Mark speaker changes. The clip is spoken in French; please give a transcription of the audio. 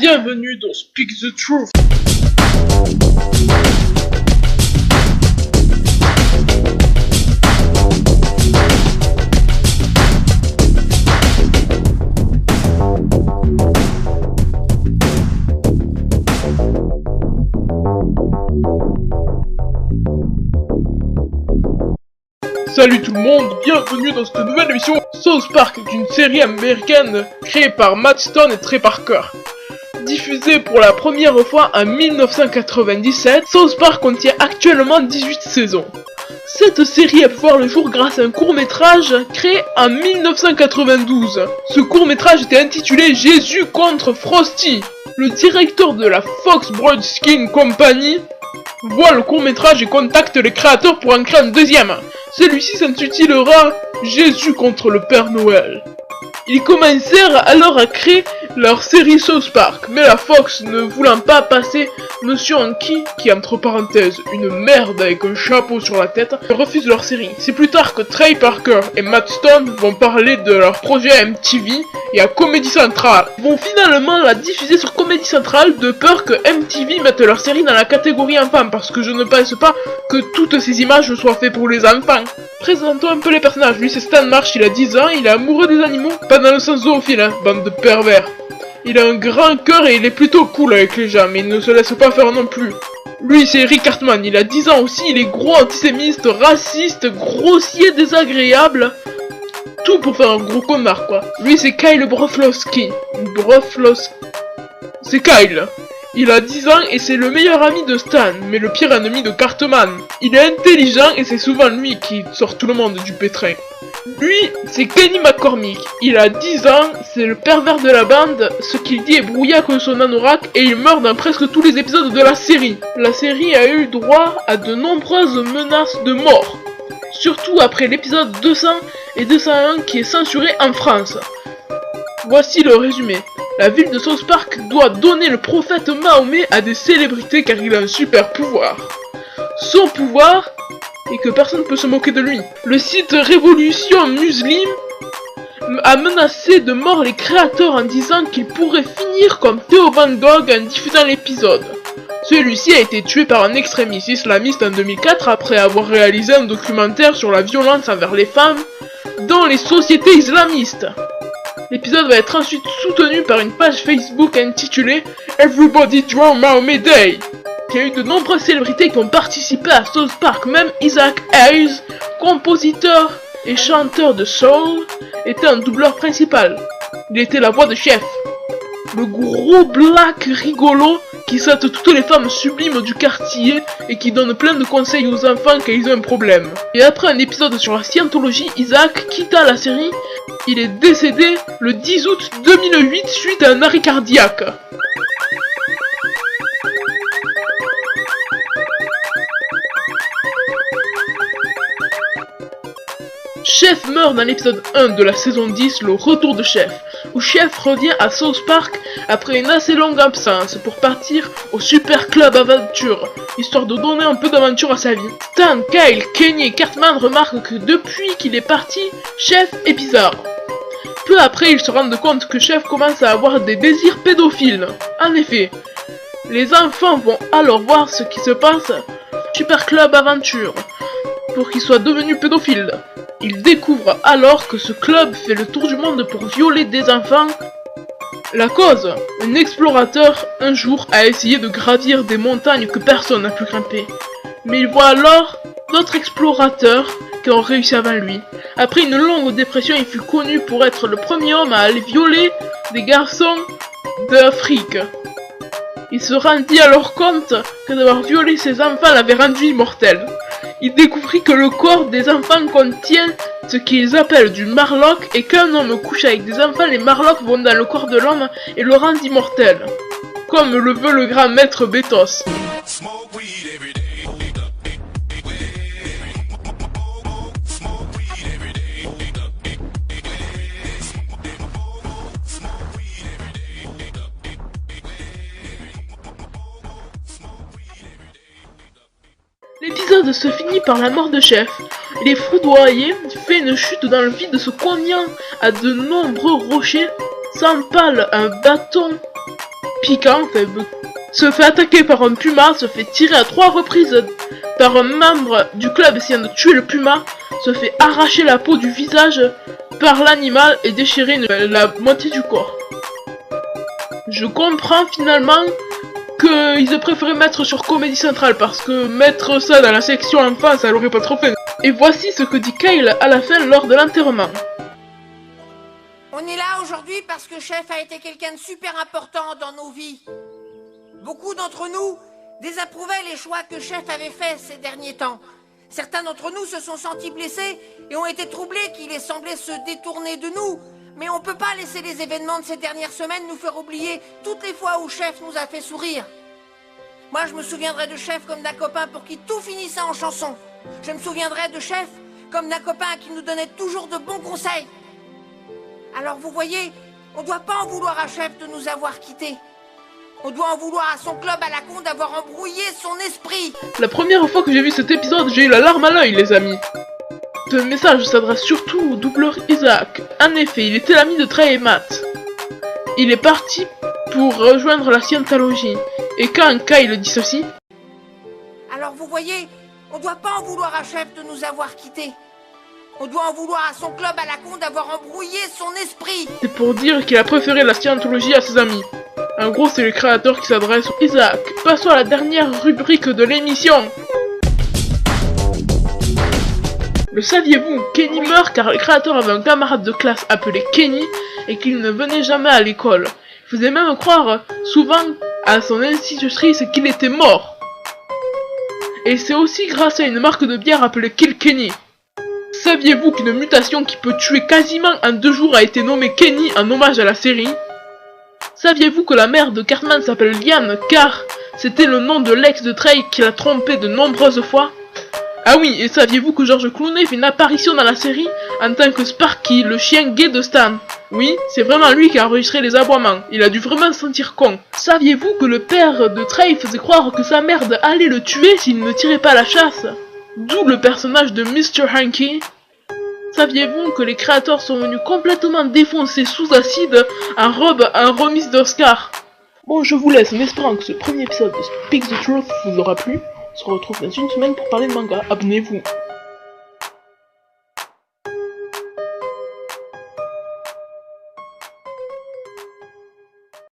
Speaker 1: Bienvenue dans Speak the Truth. Salut tout le monde, bienvenue dans cette nouvelle émission. South Park est une série américaine créée par Matt Stone et Trey Parker. Diffusée pour la première fois en 1997, South Park contient actuellement 18 saisons. Cette série a pu voir le jour grâce à un court-métrage créé en 1992. Ce court-métrage était intitulé Jésus contre Frosty. Le directeur de la Fox Broadcasting Company voit le court-métrage et contacte les créateurs pour en créer un deuxième. Celui-ci s'intitulera Jésus contre le Père Noël. Ils commencèrent alors à créer leur série South Park, mais la Fox, ne voulant pas passer Monsieur Hanky, qui entre parenthèses une merde avec un chapeau sur la tête, refuse leur série. C'est plus tard que Trey Parker et Matt Stone vont parler de leur projet à MTV et à Comedy Central. Ils vont finalement la diffuser sur Comedy Central de peur que MTV mette leur série dans la catégorie enfant, parce que je ne pense pas que toutes ces images soient faites pour les enfants. Présentons un peu les personnages. Lui c'est Stan Marsh, il a 10 ans, il est amoureux des animaux, pas dans le sens zoophile, hein, bande de pervers. Il a un grand cœur et il est plutôt cool avec les gens, mais il ne se laisse pas faire non plus. Lui c'est Rick Cartman, il a 10 ans aussi, il est gros, antisémiste, raciste, grossier, désagréable. Tout pour faire un gros connard quoi. Lui c'est Kyle Broflovski. C'est Kyle. Il a 10 ans et c'est le meilleur ami de Stan, mais le pire ennemi de Cartman. Il est intelligent et c'est souvent lui qui sort tout le monde du pétrin. Lui, c'est Kenny McCormick. Il a 10 ans, c'est le pervers de la bande, ce qu'il dit est brouillard comme son anorak et il meurt dans presque tous les épisodes de la série. La série a eu droit à de nombreuses menaces de mort. Surtout après l'épisode 200 et 201 qui est censuré en France. Voici le résumé. La ville de South Park doit donner le prophète Mahomet à des célébrités car il a un super pouvoir. Son pouvoir est que personne ne peut se moquer de lui. Le site Révolution Muslim a menacé de mort les créateurs en disant qu'ils pourraient finir comme Theo Van Gogh en diffusant l'épisode. Celui-ci a été tué par un extrémiste islamiste en 2004 après avoir réalisé un documentaire sur la violence envers les femmes dans les sociétés islamistes. L'épisode va être ensuite soutenu par une page Facebook intitulée Everybody Draw Mahomet Day, qui a eu de nombreuses célébrités qui ont participé à South Park. Même Isaac Hayes, compositeur et chanteur de soul, était un doubleur principal. Il était la voix de Chef, le gros black rigolo qui saute toutes les femmes sublimes du quartier et qui donne plein de conseils aux enfants quand ils ont un problème. Et après un épisode sur la scientologie, Isaac quitta la série. Il est décédé le 10 août 2008 suite à un arrêt cardiaque. Chef meurt dans l'épisode 1 de la saison 10, le retour de Chef, où Chef revient à South Park après une assez longue absence pour partir au Super Club Aventure, histoire de donner un peu d'aventure à sa vie. Stan, Kyle, Kenny et Cartman remarquent que depuis qu'il est parti, Chef est bizarre. Peu après, ils se rendent compte que Chef commence à avoir des désirs pédophiles. En effet, les enfants vont alors voir ce qui se passe au Super Club Aventure pour qu'il soit devenu pédophile. Ils découvrent alors que ce club fait le tour du monde pour violer des enfants. La cause, un explorateur un jour a essayé de gravir des montagnes que personne n'a pu grimper. Mais il voit alors d'autres explorateurs qui ont réussi avant lui. Après une longue dépression, il fut connu pour être le premier homme à aller violer des garçons d'Afrique. Il se rendit alors compte que d'avoir violé ses enfants l'avait rendu immortel. Il découvrit que le corps des enfants contient ce qu'ils appellent du marlock et qu'un homme couche avec des enfants, les marlocks vont dans le corps de l'homme et le rendent immortel. Comme le veut le grand maître Betos. L'épisode se finit par la mort de Chef. Il est foudroyé, fait une chute dans le vide se cognant à de nombreux rochers, s'empale un bâton piquant, se fait attaquer par un puma, se fait tirer à 3 reprises par un membre du club essayant de tuer le puma, se fait arracher la peau du visage par l'animal et déchirer la moitié du corps. Je comprends finalement qu'ils aient préféré mettre sur Comédie Centrale parce que mettre ça dans la section enfant, ça l'aurait pas trop fait. Et voici ce que dit Kyle à la fin lors de l'enterrement.
Speaker 2: On est là aujourd'hui parce que Chef a été quelqu'un de super important dans nos vies. Beaucoup d'entre nous désapprouvaient les choix que Chef avait faits ces derniers temps. Certains d'entre nous se sont sentis blessés et ont été troublés qu'il ait semblé se détourner de nous. Mais on peut pas laisser les événements de ces dernières semaines nous faire oublier toutes les fois où Chef nous a fait sourire. Moi, je me souviendrai de Chef comme d'un copain pour qui tout finissait en chanson. Je me souviendrai de Chef comme d'un copain qui nous donnait toujours de bons conseils. Alors vous voyez, on doit pas en vouloir à Chef de nous avoir quittés. On doit en vouloir à son club à la con d'avoir embrouillé son esprit.
Speaker 1: La première fois que j'ai vu cet épisode, j'ai eu la larme à l'œil, les amis. Ce message s'adresse surtout au doubleur Isaac. En effet, il était l'ami de Trey et Matt. Il est parti pour rejoindre la Scientologie. Et quand Kyle dit ceci...
Speaker 2: Alors vous voyez, on doit pas en vouloir à Chef de nous avoir quittés. On doit en vouloir à son club à la con d'avoir embrouillé son esprit.
Speaker 1: C'est pour dire qu'il a préféré la Scientologie à ses amis. En gros, c'est le créateur qui s'adresse au Isaac. Passons à la dernière rubrique de l'émission. Le saviez-vous? Kenny meurt car le créateur avait un camarade de classe appelé Kenny et qu'il ne venait jamais à l'école. Il faisait même croire souvent à son institutrice qu'il était mort. Et c'est aussi grâce à une marque de bière appelée Kilkenny. Saviez-vous qu'une mutation qui peut tuer quasiment en 2 jours a été nommée Kenny en hommage à la série? Saviez-vous que la mère de Cartman s'appelle Liane car c'était le nom de l'ex de Trey qui l'a trompé de nombreuses fois? Ah oui, et saviez-vous que George Clooney fait une apparition dans la série en tant que Sparky, le chien gay de Stan? Oui, c'est vraiment lui qui a enregistré les aboiements, il a dû vraiment se sentir con. Saviez-vous que le père de Trey faisait croire que sa mère allait le tuer s'il ne tirait pas la chasse? D'où le personnage de Mr. Hanky. Saviez-vous que les créateurs sont venus complètement défoncés sous acide en robe à un remise d'Oscar? Bon, je vous laisse en espérant que ce premier épisode de Speak the Truth vous aura plu. On se retrouve dans une semaine pour parler de manga. Abonnez-vous.